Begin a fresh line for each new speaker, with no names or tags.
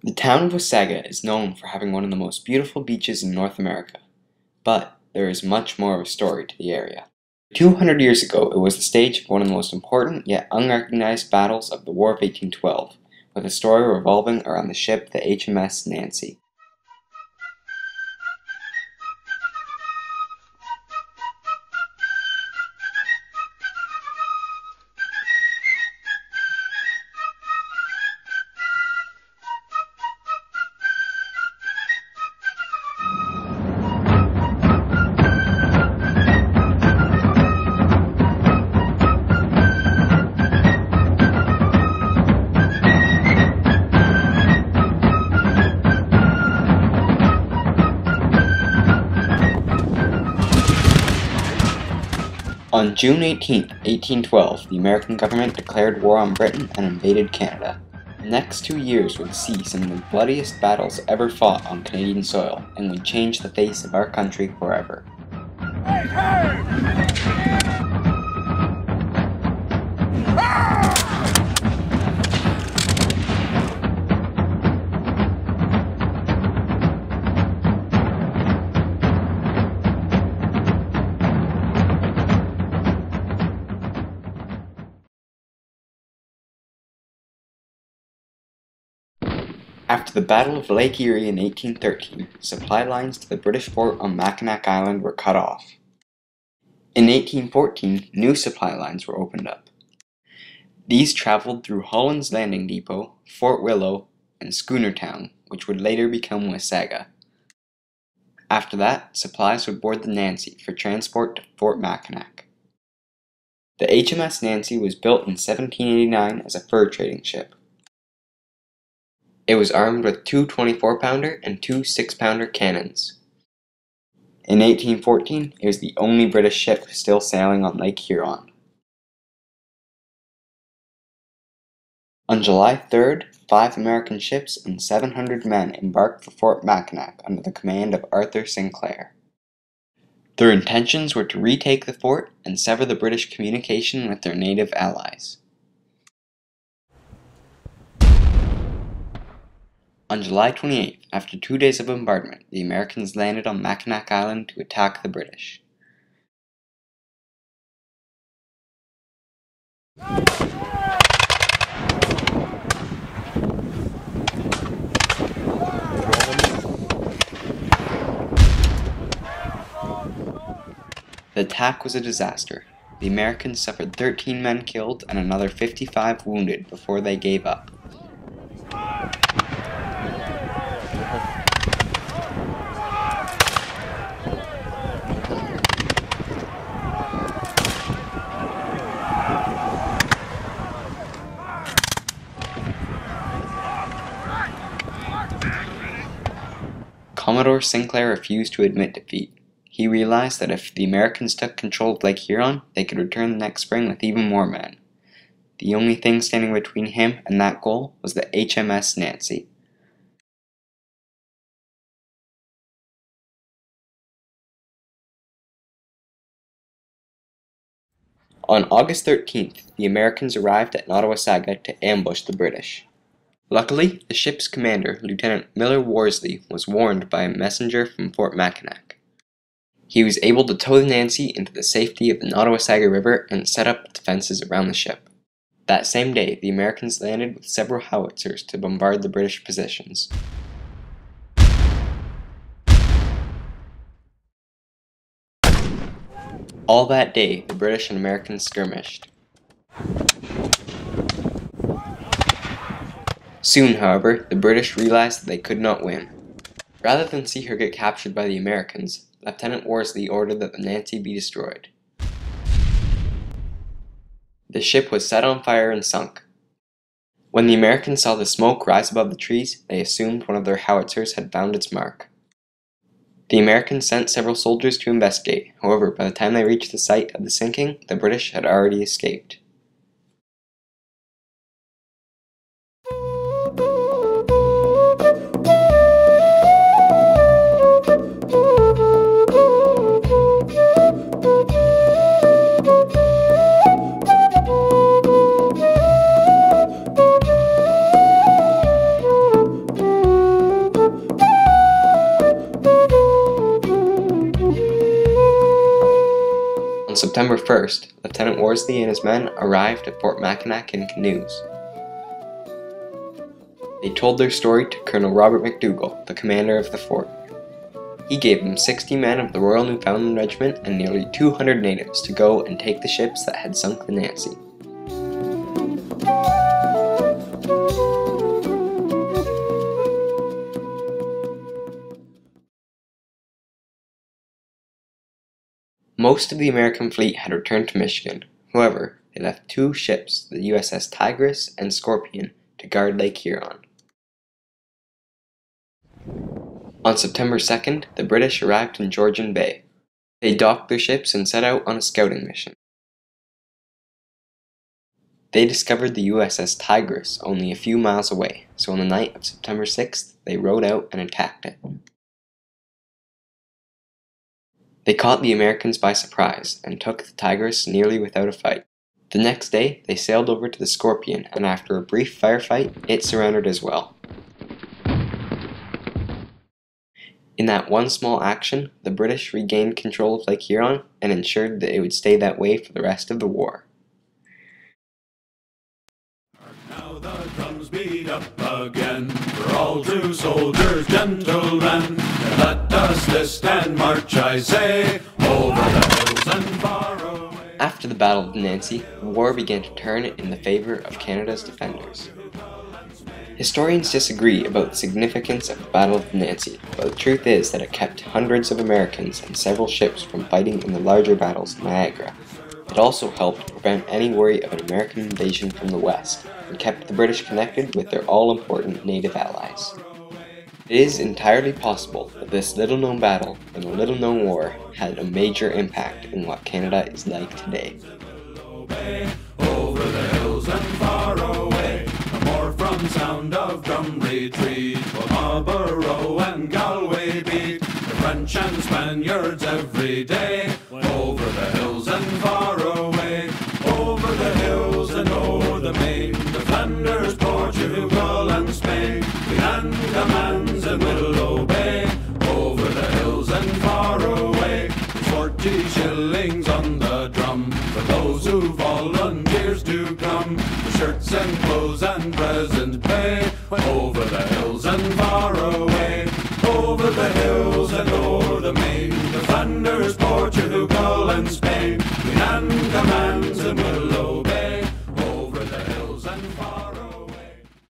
The town of Wasaga is known for having one of the most beautiful beaches in North America, but there is much more of a story to the area. 200 years ago, it was the stage of one of the most important yet unrecognized battles of the War of 1812, with a story revolving around the ship the HMS Nancy. On June 18, 1812, the American government declared war on Britain and invaded Canada. The next 2 years would see some of the bloodiest battles ever fought on Canadian soil and would change the face of our country forever. Hey, hey! After the Battle of Lake Erie in 1813, supply lines to the British fort on Mackinac Island were cut off. In 1814, new supply lines were opened up. These traveled through Holland's Landing Depot, Fort Willow, and Schoonertown, which would later become Wasaga. After that, supplies would board the Nancy for transport to Fort Mackinac. The HMS Nancy was built in 1789 as a fur trading ship. It was armed with two 24-pounder and two 6-pounder cannons. In 1814, it was the only British ship still sailing on Lake Huron. On July 3rd, 5 American ships and 700 men embarked for Fort Mackinac under the command of Arthur Sinclair. Their intentions were to retake the fort and sever the British communication with their native allies. On July 28th, after 2 days of bombardment, the Americans landed on Mackinac Island to attack the British. The attack was a disaster. The Americans suffered 13 men killed and another 55 wounded before they gave up. Commodore Sinclair refused to admit defeat. He realized that if the Americans took control of Lake Huron, they could return the next spring with even more men. The only thing standing between him and that goal was the HMS Nancy. On August 13th, the Americans arrived at Wasaga to ambush the British. Luckily, the ship's commander, Lieutenant Miller Worsley, was warned by a messenger from Fort Mackinac. He was able to tow the Nancy into the safety of the Wasaga River and set up defenses around the ship. That same day, the Americans landed with several howitzers to bombard the British positions. All that day, the British and Americans skirmished. Soon, however, the British realized that they could not win. Rather than see her get captured by the Americans, Lieutenant Worsley ordered that the Nancy be destroyed. The ship was set on fire and sunk. When the Americans saw the smoke rise above the trees, they assumed one of their howitzers had found its mark. The Americans sent several soldiers to investigate. However, by the time they reached the site of the sinking, the British had already escaped. September 1st, Lieutenant Worsley and his men arrived at Fort Mackinac in canoes. They told their story to Colonel Robert McDougall, the commander of the fort. He gave them 60 men of the Royal Newfoundland Regiment and nearly 200 natives to go and take the ships that had sunk the Nancy. Most of the American fleet had returned to Michigan. However, they left 2 ships, the USS Tigris and Scorpion, to guard Lake Huron. On September 2nd, the British arrived in Georgian Bay. They docked their ships and set out on a scouting mission. They discovered the USS Tigris only a few miles away, so on the night of September 6th, they rowed out and attacked it. They caught the Americans by surprise and took the Tigris nearly without a fight. The next day, they sailed over to the Scorpion, and after a brief firefight, it surrendered as well. In that one small action, the British regained control of Lake Huron and ensured that it would stay that way for the rest of the war.
Now the drums beat up again, for all true soldiers, gentlemen. Let us list and march, I say, over the hills and far away.
After the Battle of Nancy, the war began to turn in the favor of Canada's defenders. Historians disagree about the significance of the Battle of Nancy, but the truth is that it kept hundreds of Americans and several ships from fighting in the larger battles in Niagara. It also helped prevent any worry of an American invasion from the west, and kept the British connected with their all-important native allies. It is entirely possible that this little-known battle and the little-known war had a major impact in what Canada is like today.
Over the hills and far away, no more from sound of drum retreat, will Marlborough and Galway beat the French and Spaniards every day. Over the hills and far away, over the hills and o'er the main, the Flanders, Portugal and Spain, we hand commands and will obey. Over the hills and far away, 40 shillings on the drum for those who volunteers to come, the shirts and clothes and present pay. Over the hills and far away, over the hills and o'er the main, the Flanders, Portugal and Spain.